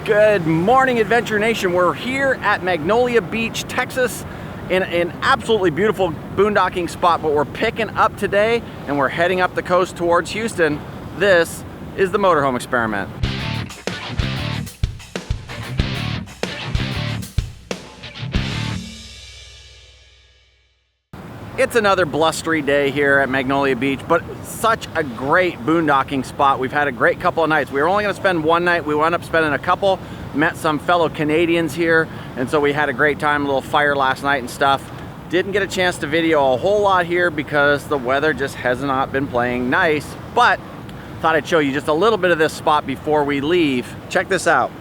Good morning, Adventure Nation. We're here at Magnolia Beach, Texas, in an absolutely beautiful boondocking spot, but we're picking up today and we're heading up the coast towards Houston. This is the motorhome experiment. It's another blustery day here at Magnolia Beach, but such a great boondocking spot. We've had a great couple of nights. We were only going to spend one night. We wound up spending a couple, met some fellow Canadians here, and so we had a great time, a little fire last night and stuff. Didn't get a chance to video a whole lot here because the weather just has not been playing nice, but thought I'd show you just a little bit of this spot before we leave. Check this out.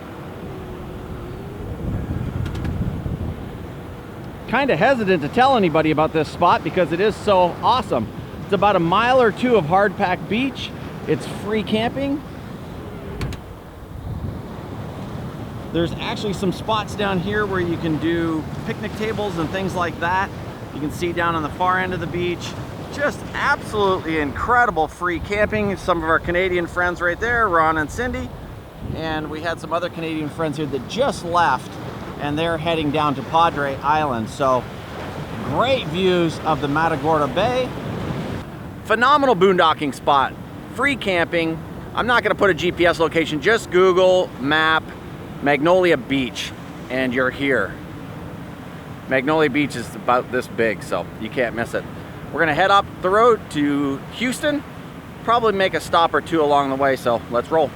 Kind of hesitant to tell anybody about this spot because it is so awesome. It's about a mile or two of hard-packed beach. It's free camping. There's actually some spots down here where you can do picnic tables and things like that. You can see down on the far end of the beach. Just absolutely incredible free camping. Some of our Canadian friends right there, Ron and Cindy. And we had some other Canadian friends here that just left, and they're heading down to Padre Island. So great views of the Matagorda Bay. Phenomenal boondocking spot, free camping. I'm not gonna put a GPS location, just Google map Magnolia Beach and you're here. Magnolia Beach is about this big, so you can't miss it. We're gonna head up the road to Houston, probably make a stop or two along the way, so let's roll.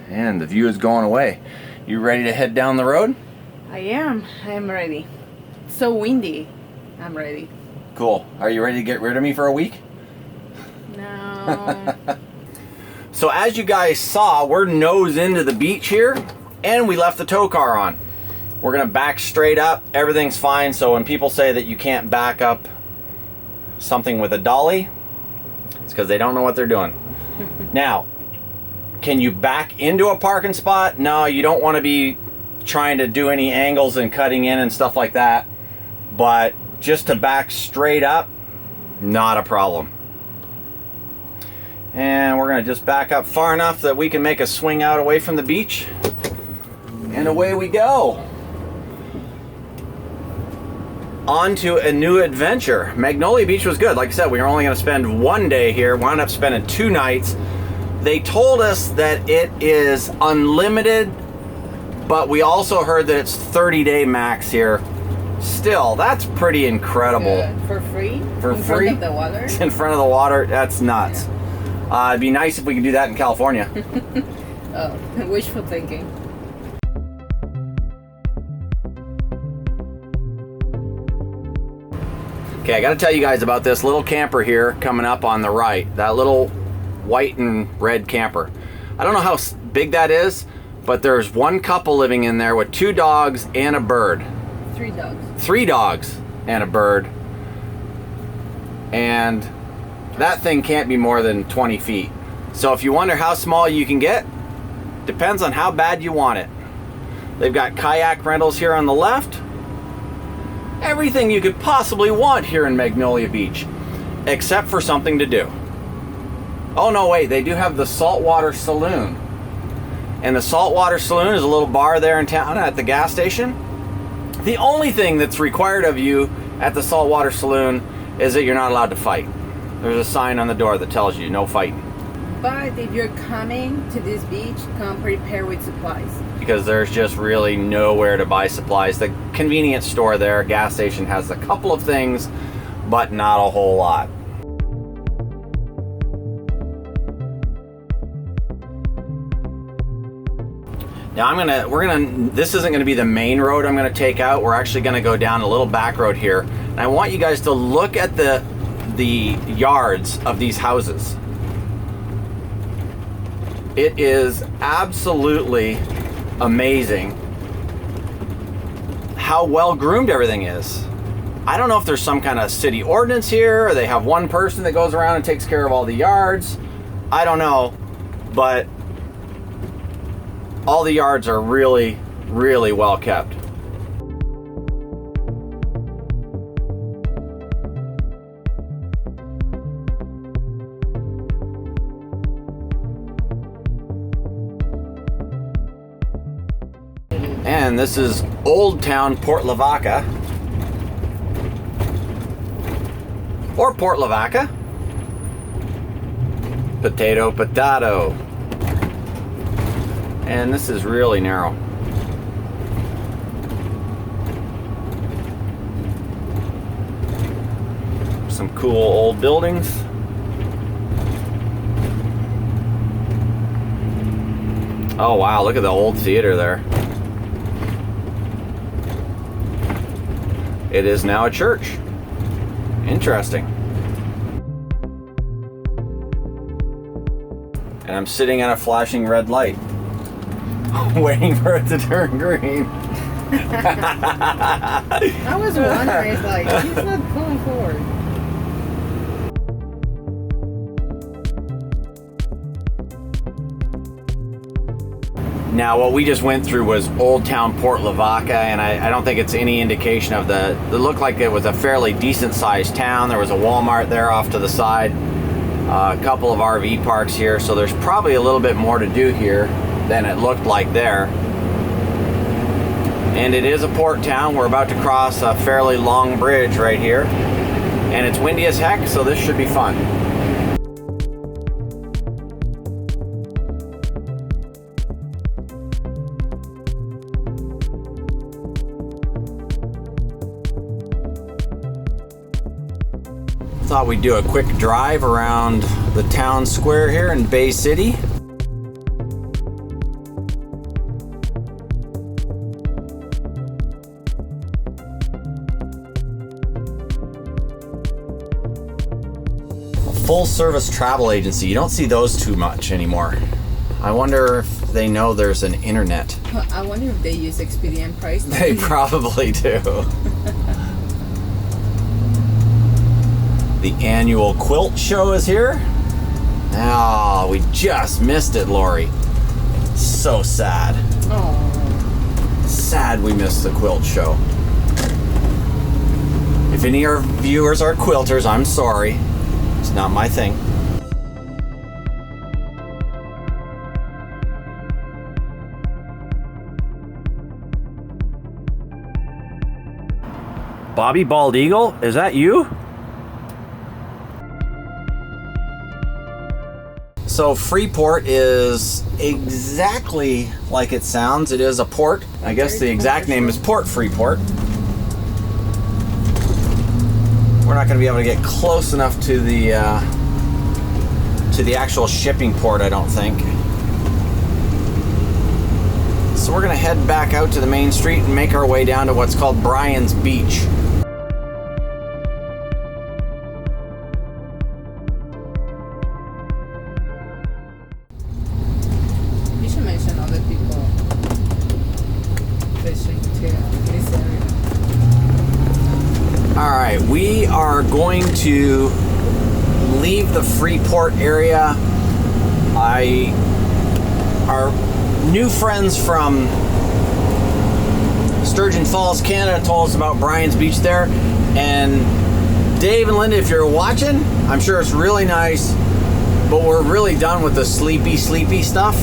And the view is going away. You ready to head down the road? I am ready. It's so windy. I'm ready. Cool. Are you ready to get rid of me for a week? No. So as you guys saw, we're nose into the beach here, and we left the tow car on. We're gonna back straight up. Everything's fine. So when people say that you can't back up something with a dolly, it's because they don't know what they're doing. Now, can you back into a parking spot? No, you don't want to be trying to do any angles and cutting in and stuff like that, but just to back straight up, not a problem. And we're gonna just back up far enough that we can make a swing out away from the beach, and away we go on to a new adventure. Magnolia Beach was good. Like I said, we were only gonna spend one day here, wound up spending 2 nights. They told us that it is unlimited, but we also heard that it's 30-day max here. Still, that's pretty incredible. For free? For free? In front of the water? In front of the water? That's nuts. Yeah. It'd be nice if we could do that in California. Oh, wishful thinking. Okay, I gotta tell you guys about this little camper here coming up on the right. That little white and red camper. I don't know how big that is, but there's one couple living in there with 2 dogs and a bird. 3 dogs. 3 dogs and a bird. And that thing can't be more than 20 feet. So if you wonder how small you can get, depends on how bad you want it. They've got kayak rentals here on the left. Everything you could possibly want here in Magnolia Beach, except for something to do. Oh no, wait, they do have the Saltwater Saloon. And the Saltwater Saloon is a little bar there in town at the gas station. The only thing that's required of you at the Saltwater Saloon is that you're not allowed to fight. There's a sign on the door that tells you no fighting. But if you're coming to this beach, come prepared with supplies. Because there's just really nowhere to buy supplies. The convenience store there, gas station, has a couple of things, but not a whole lot. Now this isn't gonna be the main road I'm gonna take out. We're actually gonna go down a little back road here. And I want you guys to look at the yards of these houses. It is absolutely amazing how well groomed everything is. I don't know if there's some kind of city ordinance here, or they have one person that goes around and takes care of all the yards. I don't know, but all the yards are really, really well kept. And this is Old Town Port Lavaca. Or Port Lavaca. Potato, potato. And this is really narrow. Some cool old buildings. Oh wow, look at the old theater there. It is now a church. Interesting. And I'm sitting at a flashing red light, waiting for it to turn green. I was wondering, it's like, he's not going forward. Now, what we just went through was Old Town Port Lavaca, and I don't think it's any indication of it looked like it was a fairly decent sized town. There was a Walmart there off to the side, a couple of RV parks here, so there's probably a little bit more to do here than it looked like there. And it is a port town. We're about to cross a fairly long bridge right here, and it's windy as heck, so this should be fun. Thought we'd do a quick drive around the town square here in Bay City. A full service travel agency. You don't see those too much anymore. I wonder if they know there's an internet. I wonder if they use Expedia price. They probably do. The annual quilt show is here. Oh, we just missed it, Lori. So sad. Oh. Sad we missed the quilt show. If any of our viewers are quilters, I'm sorry. It's not my thing. Bobby Bald Eagle, is that you? So Freeport is exactly like it sounds. It is a port. I guess the exact name is Port Freeport. We're not going to be able to get close enough to the actual shipping port, I don't think. So we're going to head back out to the main street and make our way down to what's called Bryan's Beach. Alright, we are going to leave the Freeport area. Our new friends from Sturgeon Falls, Canada told us about Bryan's Beach there. And Dave and Linda, if you're watching, I'm sure it's really nice, but we're really done with the sleepy stuff.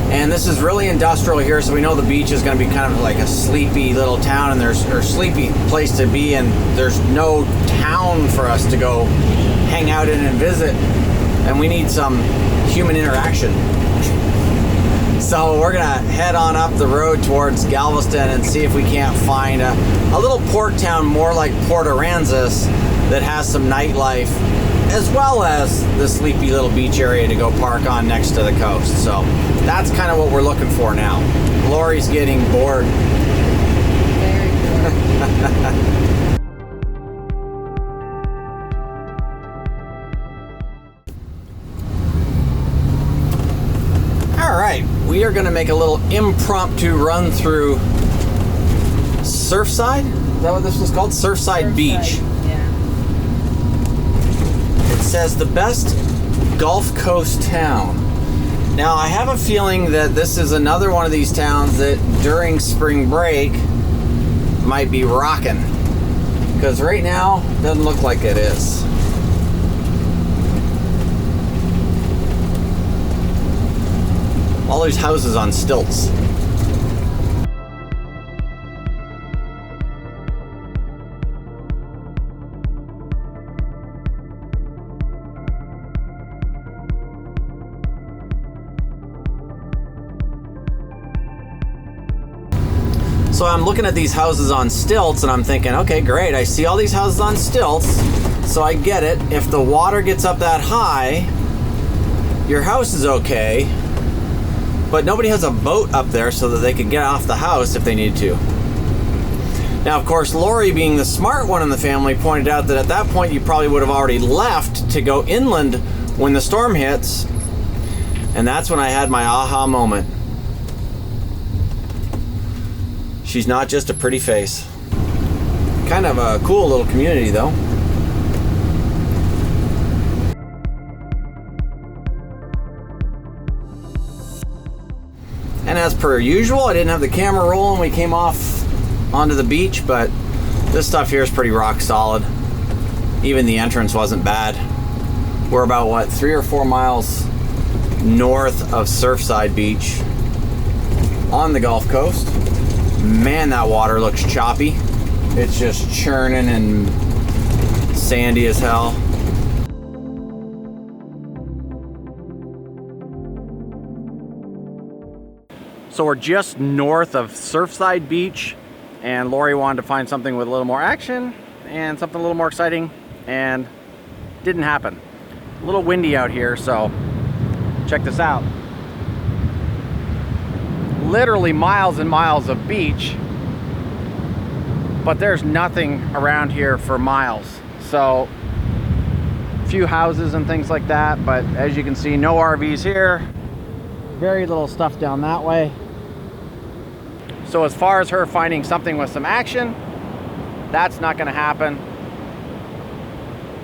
And this is really industrial here, so we know the beach is going to be kind of like a sleepy little town, and there's a sleepy place to be, and there's no town for us to go hang out in and visit, and we need some human interaction. So we're going to head on up the road towards Galveston and see if we can't find a little port town more like Port Aransas that has some nightlife, as well as the sleepy little beach area to go park on next to the coast. So that's kind of what we're looking for now. Lori's getting bored. Very bored. All right, we are going to make a little impromptu run through Surfside. Is that what this was called? Surfside Beach. Yeah. It says the best Gulf Coast town. Now, I have a feeling that this is another one of these towns that during spring break might be rocking. Because right now, it doesn't look like it is. All these houses on stilts. So I'm looking at these houses on stilts and I'm thinking, okay, great, I see all these houses on stilts, so I get it. If the water gets up that high, your house is okay, but nobody has a boat up there so that they can get off the house if they need to. Now, of course, Lori, being the smart one in the family, pointed out that at that point you probably would have already left to go inland when the storm hits, and that's when I had my aha moment. She's not just a pretty face. Kind of a cool little community, though. And as per usual, I didn't have the camera rolling when we came off onto the beach, but this stuff here is pretty rock solid. Even the entrance wasn't bad. We're about, what, 3 or 4 miles north of Surfside Beach on the Gulf Coast. Man, that water looks choppy. It's just churning and sandy as hell. So we're just north of Surfside Beach, and Lori wanted to find something with a little more action and something a little more exciting, and didn't happen. A little windy out here, so check this out. Literally miles and miles of beach, but there's nothing around here for miles. So a few houses and things like that, but as you can see, no RVs here. Very little stuff down that way. So as far as her finding something with some action, that's not going to happen.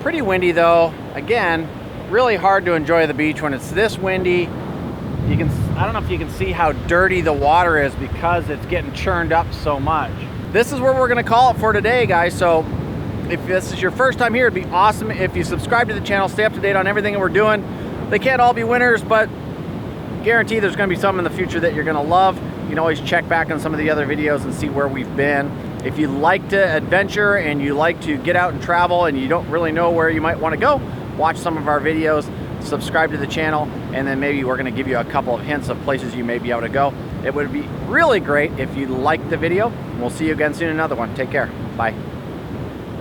Pretty windy though. Again, really hard to enjoy the beach when it's this windy. You can, I don't know if you can see how dirty the water is because it's getting churned up so much. This is where we're going to call it for today, guys. So if this is your first time here, it'd be awesome if you subscribe to the channel, stay up to date on everything that we're doing. They can't all be winners, but guarantee there's going to be some in the future that you're going to love. You can always check back on some of the other videos and see where we've been. If you like to adventure and you like to get out and travel and you don't really know where you might want to go, watch some of our videos, subscribe to the channel, and then maybe we're going to give you a couple of hints of places you may be able to go. It would be really great if you liked the video. We'll see you again soon in another one. Take care. Bye.